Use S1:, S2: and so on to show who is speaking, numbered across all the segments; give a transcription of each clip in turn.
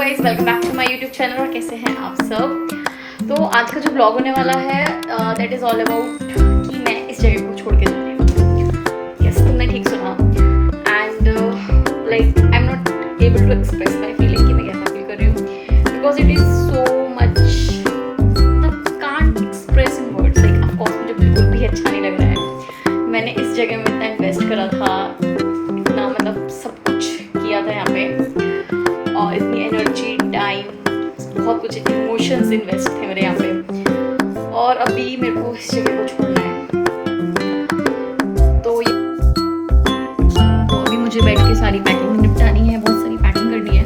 S1: Guys, welcome back to my YouTube channel. और कैसे हैं आप सब। तो आज का जो ब्लॉग होने वाला है दैट इज़ ऑल अबाउट कि मैं इस जगह को छोड़ के जा रही हूँ। यस, तुमने ठीक सुना। And like I am not able to express my feeling कि मैं कैसा फील कर रही हूँ, because it is so much can't express in words. Like of course मुझे बिल्कुल भी अच्छा नहीं लग रहा है। मैंने इस जगह में इतना इन्वेस्ट करा था, इतना मतलब सब कुछ किया था यहाँ पे, और इतनी एनर्जी, टाइम, बहुत कुछ इमोशंस इन्वेस्ट थे मेरे यहाँ पे, और अभी मेरे को इस जगह को छोड़ना है। तो अभी मुझे बैठ के सारी पैकिंग निपटानी है, बहुत सारी पैकिंग करनी है।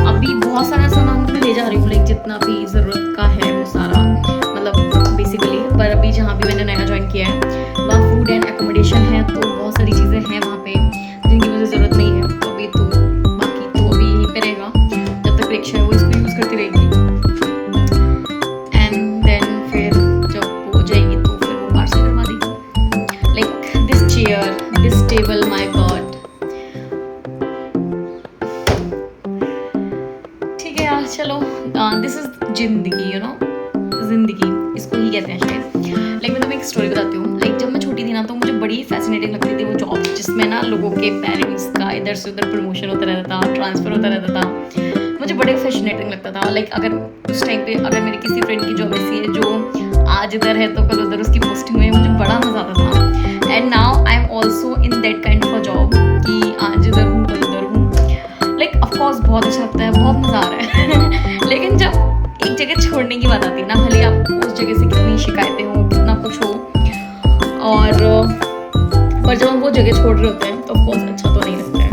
S1: अभी बहुत सारा सामान मैं ले जा रही हूँ, लाइक जितना भी ज़रूरत का है वो सारा, मतलब बेसिकली। पर अभी जहाँ भी मैंने नया ज्वाइन किया है वहाँ फूड एंड एकोमोडेशन है, तो बहुत सारी चीज़ें हैं वहाँ पे जिनकी मुझे ज़रूरत नहीं है। तो अभी तो बाकी तो अभी यहीं पे रहेगा जब तक प्रेक्षा है, वो इसको यूज़ करती रहेगी। एंड देन फिर जब हो जाएगी तो फिर वो पार्सल करवा देगी। Like this chair, this table, my God. ठीक है यार, चलो। दिस इज जिंदगी, यू नो, जिंदगी इसको ही कहते हैं शायद। लाइक मैं तुम्हें एक स्टोरी बताती हूँ। लाइक जब मैं छोटी थी ना, तो मुझे बड़ी फैसिनेटिंग लगती थी वो जॉब जिसमें ना लोगों के पेरेंट्स का इधर से उधर प्रमोशन होता रहता था, ट्रांसफ़र होता रहता था। मुझे बड़े फैसिनेटिंग लगता था। लाइक अगर उस टाइम पे अगर मेरी किसी फ्रेंड की जॉब ऐसी है जो आज इधर है तो कल उधर उसकी पोस्टिंग हुई है, मुझे बड़ा मज़ा आता था। And now I am also in that kind of a job कि आज इधर हूँ कल उधर हूँ। लाइक ऑफकोर्स बहुत अच्छा लगता है, बहुत मज़ा आ रहा है लेकिन जब एक जगह छोड़ने की बात आती है ना, भले आप उस जगह से कितनी शिकायतें हो, कितना कुछ हो, और पर जब हम वो जगह छोड़ रहे होते हैं तो ऑफकोर्स अच्छा तो नहीं लगता है।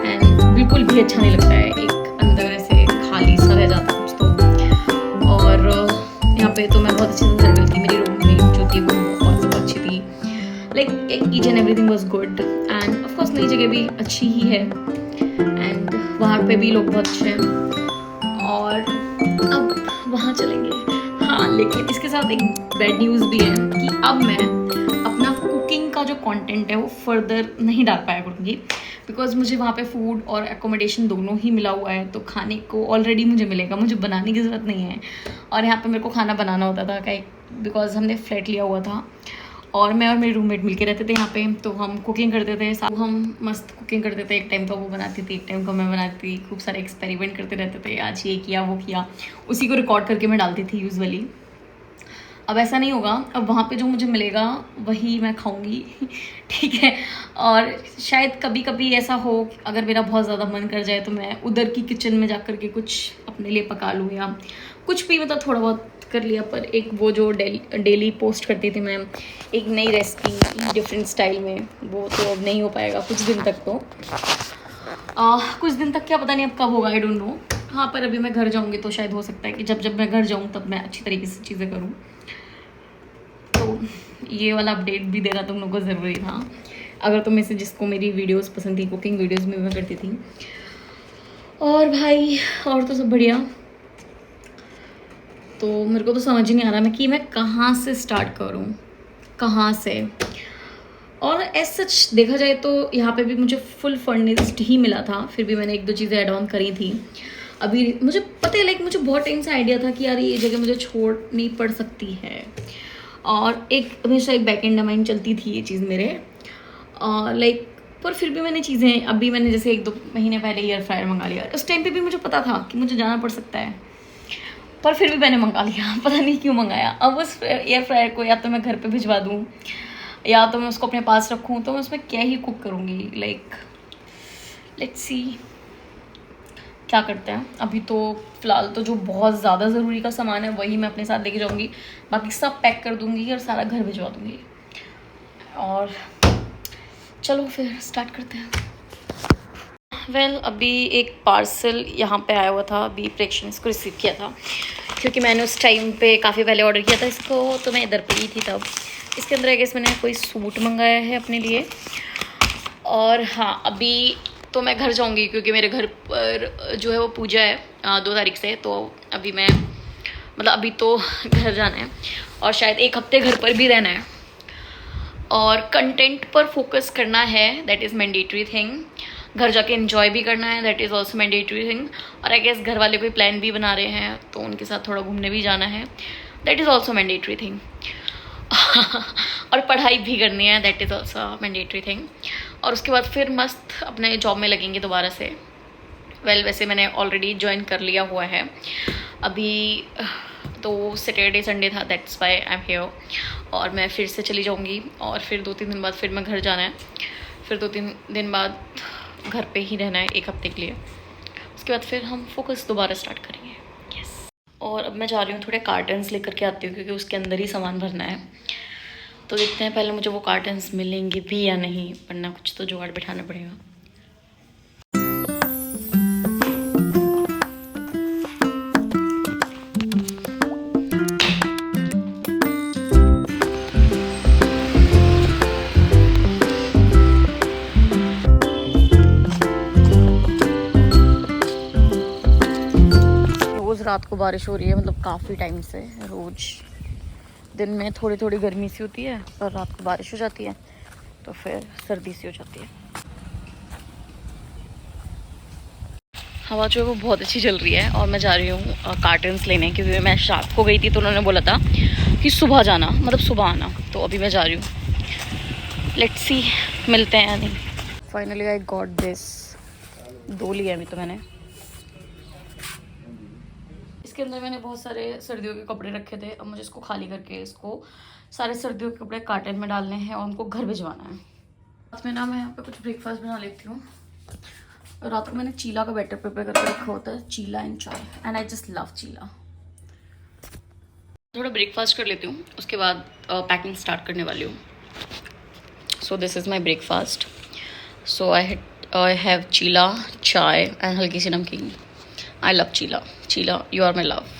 S1: एंड बिल्कुल भी अच्छा नहीं लगता है, एक अंदर ऐसे खाली सा रह जाता है कुछ तो। और यहाँ पे तो मैं बहुत अच्छी से सेटल थी। मेरी रूममेट जो थी वो बहुत अच्छी थी। Like each and everything was good. And of course नई जगह भी अच्छी ही है, एंड वहाँ पे भी लोग बहुत अच्छे हैं, और अब वहाँ चलेंगे। हाँ, लेकिन इसके साथ एक बैड न्यूज़ भी है कि अब मैं अपना कुकिंग का जो कंटेंट है वो फर्दर नहीं डाल पाया करूँगी, बिकॉज मुझे वहाँ पे फूड और एकोमोडेशन दोनों ही मिला हुआ है। तो खाने को ऑलरेडी मुझे मिलेगा, मुझे बनाने की ज़रूरत नहीं है। और यहाँ पे मेरे को खाना बनाना होता था कहीं, बिकॉज हमने फ्लैट लिया हुआ था और मैं और मेरे रूममेट मिलके रहते थे यहाँ पे। तो हम कुकिंग करते थे, हम मस्त कुकिंग करते थे। एक टाइम का वो बनाती थी, एक टाइम का मैं बनाती थी। खूब सारे एक्सपेरिमेंट करते रहते थे, आज ये किया वो किया, उसी को रिकॉर्ड करके मैं डालती थी यूजुअली। अब ऐसा नहीं होगा, अब वहाँ पे जो मुझे मिलेगा वही मैं खाऊंगी ठीक है। और शायद कभी कभी ऐसा हो, अगर मेरा बहुत ज़्यादा मन कर जाए तो मैं उधर की किचन में जा कर के कुछ अपने लिए पका लूँ, या कुछ भी मतलब थोड़ा बहुत कर लिया। पर एक वो जो डेली पोस्ट करती थी मैं, एक नई रेसिपी डिफरेंट स्टाइल में, वो तो अब नहीं हो पाएगा कुछ दिन तक। तो कुछ दिन तक क्या, पता नहीं अब कब होगा, आई डोंट नो। हाँ, पर अभी मैं घर जाऊँगी तो शायद हो सकता है कि जब मैं घर जाऊँ तब मैं अच्छी तरीके से चीज़ें करूँ। तो ये वाला अपडेट भी देना तुम लोगों को ज़रूरी था, अगर तुम में से जिसको मेरी वीडियोस पसंद थी, कुकिंग वीडियोस में मैं करती थी। और भाई और तो सब बढ़िया। तो मेरे को तो समझ ही नहीं आ रहा मैं कहाँ से स्टार्ट करूँ, कहाँ से। और एज सच देखा जाए तो यहाँ पे भी मुझे फुल फर्निश्ड ही मिला था, फिर भी मैंने एक दो चीज़ें ऐड ऑन करी थी। अभी मुझे पता है, लाइक मुझे बहुत टाइम से आइडिया था कि यार ये जगह मुझे छोड़नी पड़ सकती है, और एक हमेशा एक बैक एंड माइंड चलती थी ये चीज़ मेरे, लाइक। पर फिर भी मैंने चीज़ें, अभी मैंने जैसे 1-2 महीने पहले एयर फ्रायर मंगा लिया। उस टाइम पे भी मुझे पता था कि मुझे जाना पड़ सकता है, पर फिर भी मैंने मंगा लिया। पता नहीं क्यों मंगाया। अब उस एयर फ्रायर को या तो मैं घर पे भिजवा दूँ, या तो मैं उसको अपने पास रखूँ, तो मैं उसमें क्या ही कुक करूँगी। लाइक लेट्स सी क्या करते हैं। अभी तो फ़िलहाल तो जो बहुत ज़्यादा ज़रूरी का सामान है वही मैं अपने साथ लेके जाऊँगी, बाकी सब पैक कर दूँगी और सारा घर भिजवा दूँगी। और चलो फिर स्टार्ट करते हैं। वेल, अभी एक पार्सल यहाँ पे आया हुआ था, अभी प्रेक्षण इसको रिसीव किया था, क्योंकि मैंने उस टाइम पे काफ़ी पहले ऑर्डर किया था इसको, तो मैं इधर पे ही थी तब। इसके अंदर आई मैंने कोई सूट मंगाया है अपने लिए। और हाँ, अभी तो मैं घर जाऊंगी क्योंकि मेरे घर पर जो है वो पूजा है 2 तारीख से। तो अभी मैं मतलब अभी तो घर जाना है, और शायद 1 हफ्ते घर पर भी रहना है, और कंटेंट पर फोकस करना है, दैट इज़ मैंडेटरी थिंग। घर जाके एंजॉय भी करना है, that is also mandatory thing. और आई गेस घर वाले कोई प्लान भी बना रहे हैं तो उनके साथ थोड़ा घूमने भी जाना है, that is also mandatory thing. और पढ़ाई भी करनी है, that is also mandatory thing. और उसके बाद फिर मस्त अपने जॉब में लगेंगे दोबारा से। वैसे मैंने ऑलरेडी ज्वाइन कर लिया हुआ है अभी, तो सैटरडे संडे था, that's why I am here. और मैं फिर से चली जाऊंगी और फिर 2-3 दिन बाद फिर मैं घर जाना है, फिर 2-3 दिन बाद घर पे ही रहना है 1 हफ्ते के लिए। उसके बाद फिर हम फोकस दोबारा स्टार्ट करेंगे। यस। और अब मैं जा रही हूँ थोड़े कार्टन्स लेकर के आती हूँ क्योंकि उसके अंदर ही सामान भरना है। तो देखते हैं पहले मुझे वो कार्टन्स मिलेंगे भी या नहीं, वरना कुछ तो जुगाड़ बिठाना पड़ेगा। रोज़ रात को बारिश हो रही है, मतलब काफ़ी टाइम से। रोज़ दिन में थोड़ी थोड़ी गर्मी सी होती है और रात को बारिश हो जाती है, तो फिर सर्दी सी हो जाती है। हवा जो है वो बहुत अच्छी चल रही है और मैं जा रही हूँ कार्टन्स लेने, क्योंकि मैं शाम को गई थी तो उन्होंने बोला था कि सुबह जाना, मतलब सुबह आना। तो अभी मैं जा रही हूँ, लेट्स सी मिलते हैं या नहीं। Finally I got this. 2 लिया अभी तो मैंने। इसके अंदर मैंने बहुत सारे सर्दियों के कपड़े रखे थे, अब मुझे इसको खाली करके इसको सारे सर्दियों के कपड़े कार्टन में डालने हैं और उनको घर भिजवाना है। रात में ना मैं यहाँ पे कुछ ब्रेकफास्ट बना लेती हूँ। रात को मैंने चीला का बैटर प्रिपेयर करके रखा होता है, चीला एंड चाय, एंड आई जस्ट लव चीला। थोड़ा ब्रेकफास्ट कर लेती हूँ, उसके बाद पैकिंग स्टार्ट करने वाली हूँ। So this is my breakfast. So I have cheela, chai and हल्की सी नमकीन। I love Chila. Chila, you are my love.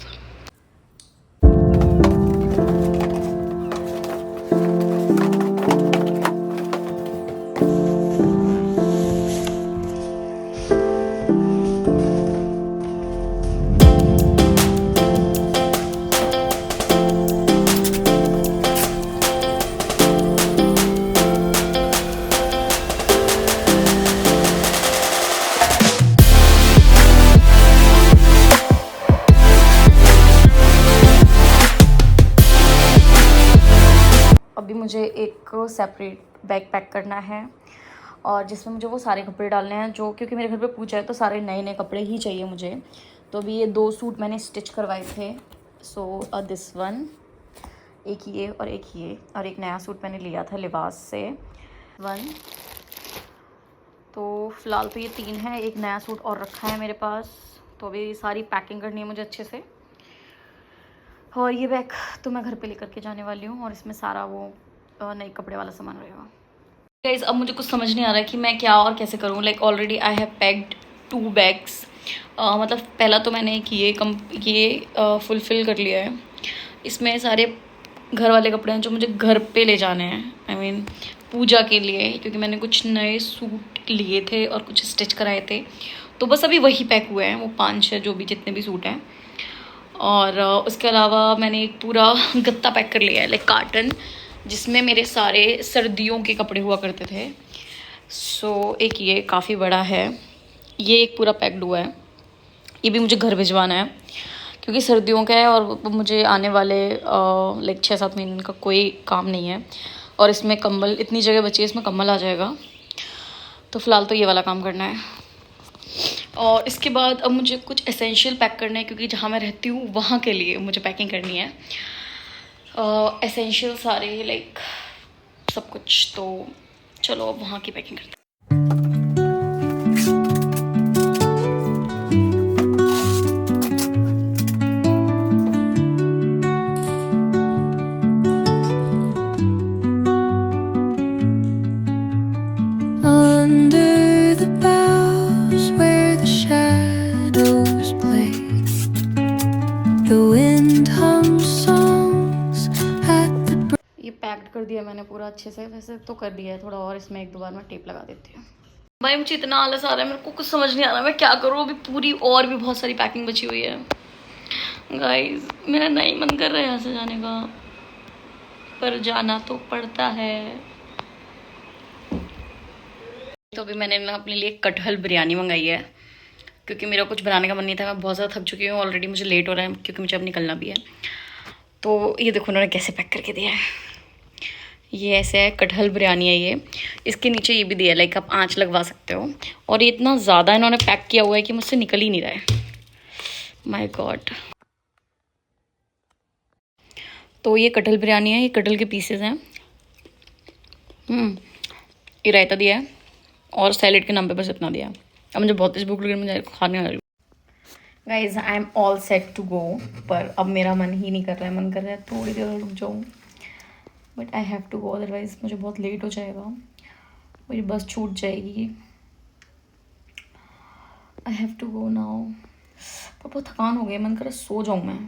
S1: अभी मुझे एक सेपरेट बैग पैक करना है और जिसमें मुझे वो सारे कपड़े डालने हैं जो, क्योंकि मेरे घर पे पूजा है तो सारे नए नए कपड़े ही चाहिए मुझे। तो अभी ये 2 सूट मैंने स्टिच करवाए थे। सो दिस वन, एक ये और एक ये, और एक नया सूट मैंने लिया था लिबास से 1। तो फ़िलहाल तो ये 3 है, एक नया सूट और रखा है मेरे पास। तो अभी सारी पैकिंग करनी है मुझे अच्छे से। और ये बैग तो मैं घर पे लेकर के जाने वाली हूँ और इसमें सारा वो नए कपड़े वाला सामान रहेगा। गाइस अब मुझे कुछ समझ नहीं आ रहा है कि मैं क्या और कैसे करूँ। Like already I have packed 2 bags. मतलब पहला तो मैंने ये फुलफ़िल कर लिया है। इसमें सारे घर वाले कपड़े हैं जो मुझे घर पे ले जाने हैं, आई मीन पूजा के लिए, क्योंकि मैंने कुछ नए सूट लिए थे और कुछ स्टिच कराए थे। तो बस अभी वही पैक हुए हैं, वो 5-6 जो भी जितने भी सूट हैं। और उसके अलावा मैंने एक पूरा गत्ता पैक कर लिया है, लाइक कार्टन, जिसमें मेरे सारे सर्दियों के कपड़े हुआ करते थे। सो एक ये काफ़ी बड़ा है, ये एक पूरा पैक्ड हुआ है। ये भी मुझे घर भिजवाना है क्योंकि सर्दियों का है और मुझे आने वाले लाइक 6-7 महीने का कोई काम नहीं है। और इसमें कंबल, इतनी जगह बची है, इसमें कंबल आ जाएगा। तो फ़िलहाल तो ये वाला काम करना है। और इसके बाद अब मुझे कुछ एसेंशियल पैक करना है, क्योंकि जहाँ मैं रहती हूँ वहाँ के लिए मुझे पैकिंग करनी है। एसेंशियल सारे, लाइक सब कुछ। तो चलो अब वहाँ की पैकिंग करते हैं।
S2: Under the boughs where the shadows play, the wind hums songs at the
S1: ये पैक्ड कर दिया मैंने पूरा अच्छे से, वैसे तो कर दिया है, थोड़ा और इसमें 1-2 बार मैं टेप लगा देती हूँ। भाई मुझे इतना आलस आ रहा है, मेरे को कुछ समझ नहीं आ रहा मैं क्या करूँ। अभी पूरी और भी बहुत सारी पैकिंग बची हुई है गाइस। मेरा नहीं मन कर रहा है यहाँ से जाने का, पर जाना तो पड़ता है। तो अभी मैंने ना अपने लिए कटहल बिरयानी मंगाई है क्योंकि मेरा कुछ बनाने का मन नहीं था। मैं बहुत ज़्यादा थक चुकी हूँ ऑलरेडी, मुझे लेट हो रहा है क्योंकि मुझे अब निकलना भी है। तो ये देखो उन्होंने कैसे पैक करके दिया है। ये ऐसे है, कटहल बिरयानी है ये। इसके नीचे ये भी दिया है लाइक आप आँच लगवा सकते हो। और ये इतना ज़्यादा इन्होंने पैक किया हुआ है कि मुझसे निकल ही नहीं रहा है। My God. तो ये कटहल बिरयानी है, ये कटहल के पीसेस हैं। ये रायता दिया है और सैलेड के नाम पे बस इतना दिया है। अब मुझे बहुत तेज भूख लग रही है, मुझे खाने आ रही है। Guys I am all set to go, पर अब मेरा मन ही नहीं कर रहा है। मन कर रहा है थोड़ी देर रुक जाऊँ, but I have to go, otherwise मुझे बहुत लेट हो जाएगा, मेरी बस छूट जाएगी। I have to go now. पर बहुत थकान हो गई, मन कर रहा है सो जाऊँ मैं।